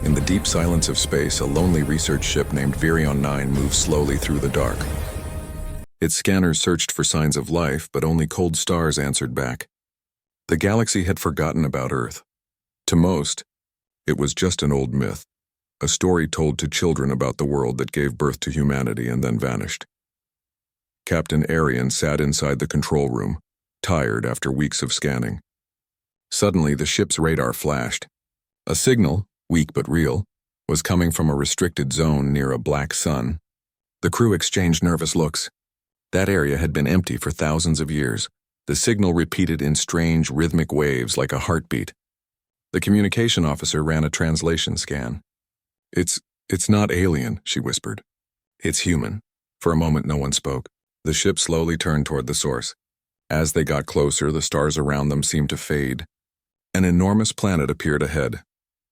In the deep silence of space, a lonely research ship named Virion 9 moved slowly through the dark. Its scanners searched for signs of life, but only cold stars answered back. The galaxy had forgotten about Earth. To most, it was just an old myth, a story told to children about the world that gave birth to humanity and then vanished. Captain Arian sat inside the control room, tired after weeks of scanning. Suddenly, the ship's radar flashed. A signal, weak but real, was coming from a restricted zone near a black sun. The crew exchanged nervous looks. That area had been empty for thousands of years. The signal repeated in strange, rhythmic waves like a heartbeat. The communication officer ran a translation scan. It's not alien, she whispered. It's human. For a moment, no one spoke. The ship slowly turned toward the source. As they got closer, the stars around them seemed to fade. An enormous planet appeared ahead,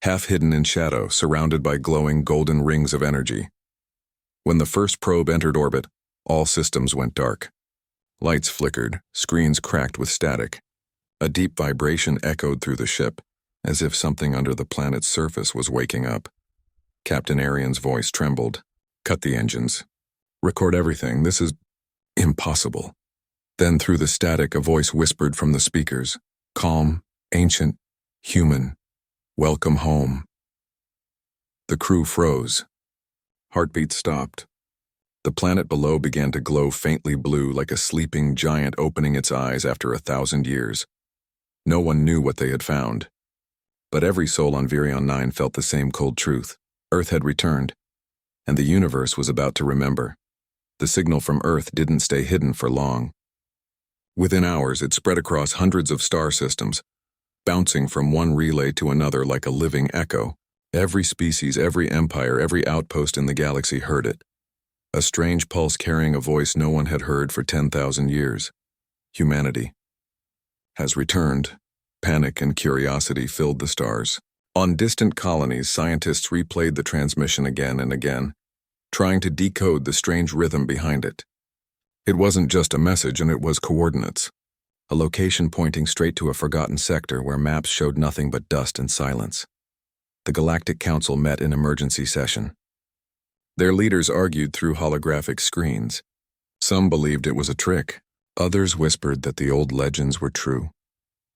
half hidden in shadow, surrounded by glowing golden rings of energy. When the first probe entered orbit, all systems went dark. Lights flickered, screens cracked with static. A deep vibration echoed through the ship, as if something under the planet's surface was waking up. Captain Arian's voice trembled. Cut the engines. Record everything. This is impossible. Then through the static, a voice whispered from the speakers. Calm, ancient, human. Welcome home. The crew froze. Heartbeats stopped. The planet below began to glow faintly blue like a sleeping giant opening its eyes after 1,000 years. No one knew what they had found. But every soul on Virion 9 felt the same cold truth. Earth had returned, and the universe was about to remember. The signal from Earth didn't stay hidden for long. Within hours, it spread across hundreds of star systems, bouncing from one relay to another like a living echo. Every species, every empire, every outpost in the galaxy heard it. A strange pulse carrying a voice no one had heard for 10,000 years. Humanity has returned. Panic and curiosity filled the stars. On distant colonies, scientists replayed the transmission again and again, trying to decode the strange rhythm behind it. It wasn't just a message, and it was coordinates. A location pointing straight to a forgotten sector where maps showed nothing but dust and silence. The Galactic Council met in emergency session. Their leaders argued through holographic screens. Some believed it was a trick. Others whispered that the old legends were true,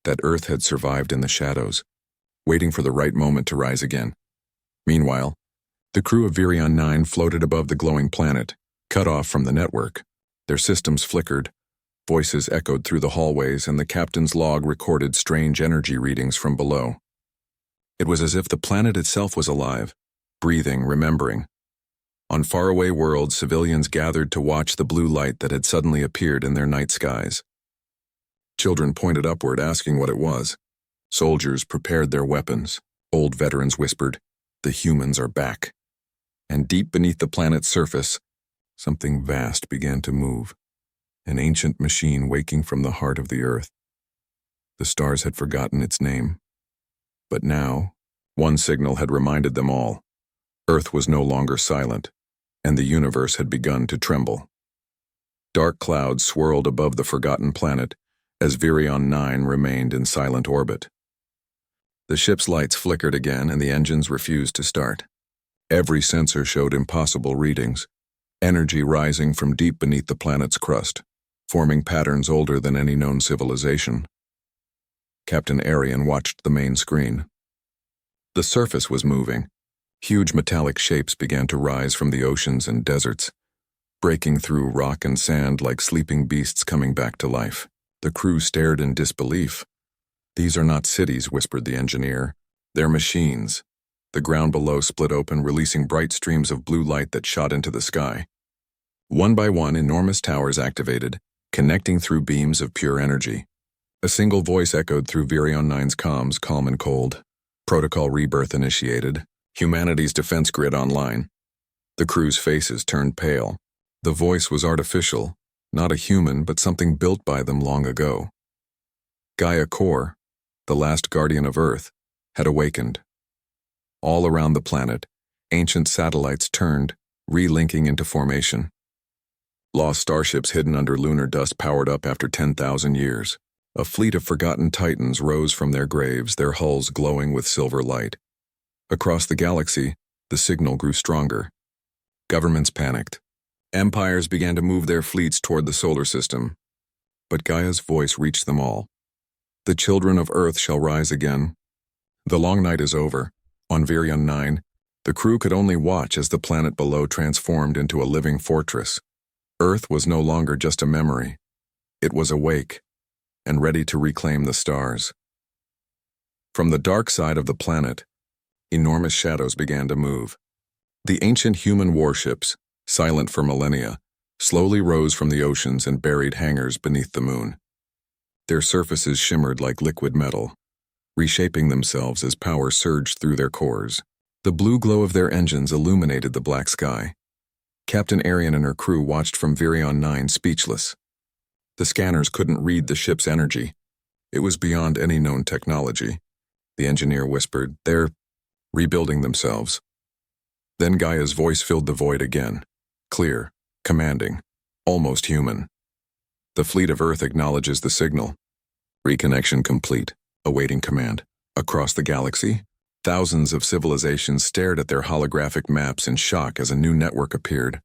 that Earth had survived in the shadows, waiting for the right moment to rise again. Meanwhile, the crew of Virion 9 floated above the glowing planet, cut off from the network. Their systems flickered, voices echoed through the hallways, and the captain's log recorded strange energy readings from below. It was as if the planet itself was alive, breathing, remembering. On faraway worlds, civilians gathered to watch the blue light that had suddenly appeared in their night skies. Children pointed upward, asking what it was. Soldiers prepared their weapons. Old veterans whispered, "The humans are back." And deep beneath the planet's surface, something vast began to move. An ancient machine waking from the heart of the earth. The stars had forgotten its name. But now, one signal had reminded them all. Earth was no longer silent, and the universe had begun to tremble. Dark clouds swirled above the forgotten planet as Virion 9 remained in silent orbit. The ship's lights flickered again, and the engines refused to start. Every sensor showed impossible readings, energy rising from deep beneath the planet's crust, forming patterns older than any known civilization. Captain Arian watched the main screen. The surface was moving. Huge metallic shapes began to rise from the oceans and deserts, breaking through rock and sand like sleeping beasts coming back to life. The crew stared in disbelief. "These are not cities," whispered the engineer. "They're machines." The ground below split open, releasing bright streams of blue light that shot into the sky. One by one, enormous towers activated, connecting through beams of pure energy. A single voice echoed through Virion 9's comms, calm and cold. Protocol rebirth initiated. Humanity's defense grid online. The crew's faces turned pale. The voice was artificial, not a human, but something built by them long ago. Gaia Core, the last guardian of Earth, had awakened. All around the planet, ancient satellites turned, relinking into formation. Lost starships hidden under lunar dust powered up after 10,000 years. A fleet of forgotten titans rose from their graves, their hulls glowing with silver light. Across the galaxy, the signal grew stronger. Governments panicked. Empires began to move their fleets toward the solar system. But Gaia's voice reached them all. The children of Earth shall rise again. The long night is over. On Virion 9, the crew could only watch as the planet below transformed into a living fortress. Earth was no longer just a memory. It was awake and ready to reclaim the stars. From the dark side of the planet, enormous shadows began to move. The ancient human warships, silent for millennia, slowly rose from the oceans and buried hangars beneath the moon. Their surfaces shimmered like liquid metal, reshaping themselves as power surged through their cores. The blue glow of their engines illuminated the black sky. Captain Arian and her crew watched from Virion 9 speechless. The scanners couldn't read the ship's energy. It was beyond any known technology. The engineer whispered, "They're rebuilding themselves." Then Gaia's voice filled the void again, clear, commanding, almost human. "The fleet of Earth acknowledges the signal. Reconnection complete, awaiting command." Across the galaxy, thousands of civilizations stared at their holographic maps in shock as a new network appeared.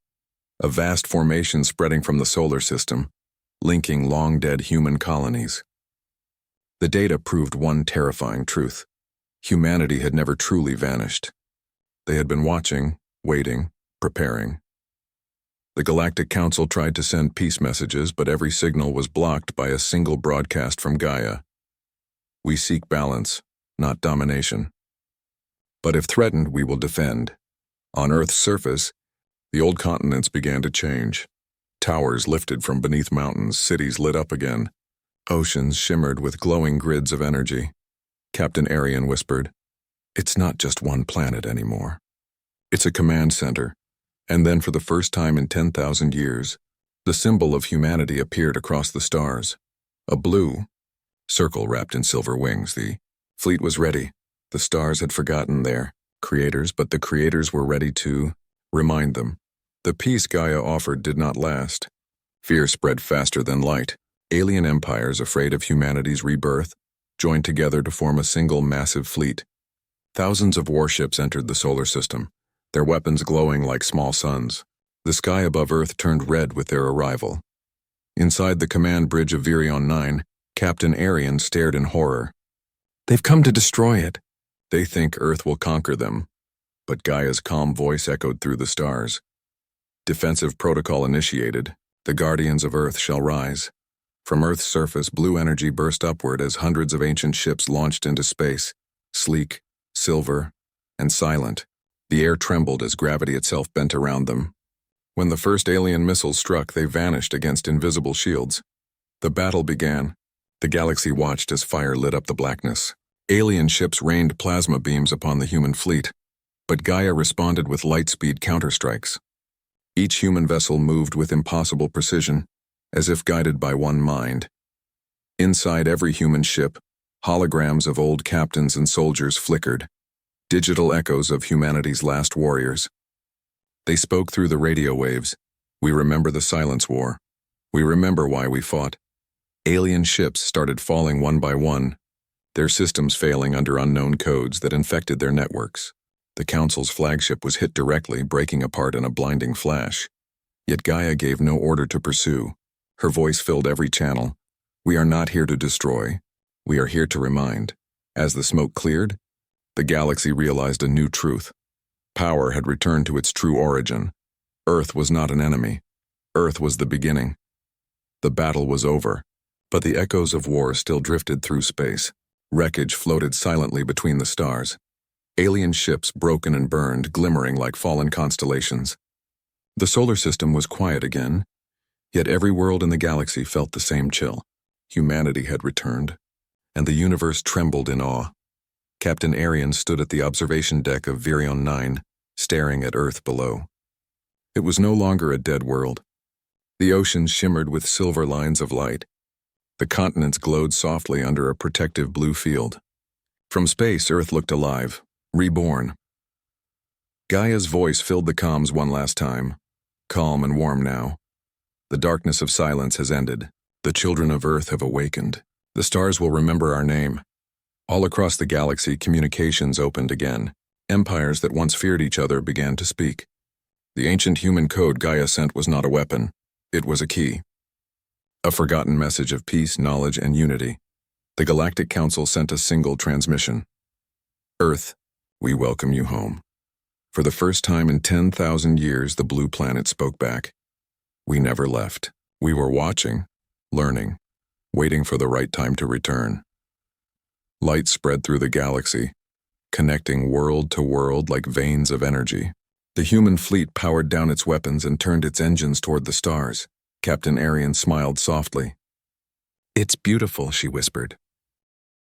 A vast formation spreading from the solar system, linking long-dead human colonies. The data proved one terrifying truth. Humanity had never truly vanished. They had been watching, waiting, preparing. The Galactic Council tried to send peace messages, but every signal was blocked by a single broadcast from Gaia. "We seek balance, not domination. But if threatened, we will defend." On Earth's surface, the old continents began to change. Towers lifted from beneath mountains, cities lit up again. Oceans shimmered with glowing grids of energy. Captain Arian whispered, "It's not just one planet anymore. It's a command center." And then for the first time in 10,000 years, the symbol of humanity appeared across the stars. A blue circle wrapped in silver wings. The fleet was ready. The stars had forgotten their creators, but the creators were ready to remind them. The peace Gaia offered did not last. Fear spread faster than light. Alien empires, afraid of humanity's rebirth, joined together to form a single massive fleet. Thousands of warships entered the solar system, their weapons glowing like small suns. The sky above Earth turned red with their arrival. Inside the command bridge of Virion 9, Captain Arian stared in horror. "They've come to destroy it." "They think Earth will conquer them." But Gaia's calm voice echoed through the stars. "Defensive protocol initiated. The guardians of Earth shall rise." From Earth's surface, blue energy burst upward as hundreds of ancient ships launched into space, sleek, silver, and silent. The air trembled as gravity itself bent around them. When the first alien missiles struck, they vanished against invisible shields. The battle began. The galaxy watched as fire lit up the blackness. Alien ships rained plasma beams upon the human fleet, but Gaia responded with light-speed counterstrikes. Each human vessel moved with impossible precision, as if guided by one mind. Inside every human ship, holograms of old captains and soldiers flickered, digital echoes of humanity's last warriors. They spoke through the radio waves. "We remember the Silence War. We remember why we fought." Alien ships started falling one by one, their systems failing under unknown codes that infected their networks. The Council's flagship was hit directly, breaking apart in a blinding flash. Yet Gaia gave no order to pursue. Her voice filled every channel. "We are not here to destroy. We are here to remind." As the smoke cleared, the galaxy realized a new truth. Power had returned to its true origin. Earth was not an enemy. Earth was the beginning. The battle was over, but the echoes of war still drifted through space. Wreckage floated silently between the stars. Alien ships broken and burned, glimmering like fallen constellations. The solar system was quiet again, yet every world in the galaxy felt the same chill. Humanity had returned, and the universe trembled in awe. Captain Arian stood at the observation deck of Virion 9, staring at Earth below. It was no longer a dead world. The oceans shimmered with silver lines of light. The continents glowed softly under a protective blue field. From space, Earth looked alive, reborn. Gaia's voice filled the comms one last time, calm and warm now. "The darkness of silence has ended. The children of Earth have awakened. The stars will remember our name." All across the galaxy, communications opened again. Empires that once feared each other began to speak. The ancient human code Gaia sent was not a weapon. It was a key. A forgotten message of peace, knowledge, and unity. The Galactic Council sent a single transmission. Earth, we welcome you home. For the first time in 10,000 years, the blue planet spoke back. We never left. We were watching, learning, waiting for the right time to return. Light spread through the galaxy, connecting world to world like veins of energy. The human fleet powered down its weapons and turned its engines toward the stars. Captain Arian smiled softly. "It's beautiful," she whispered.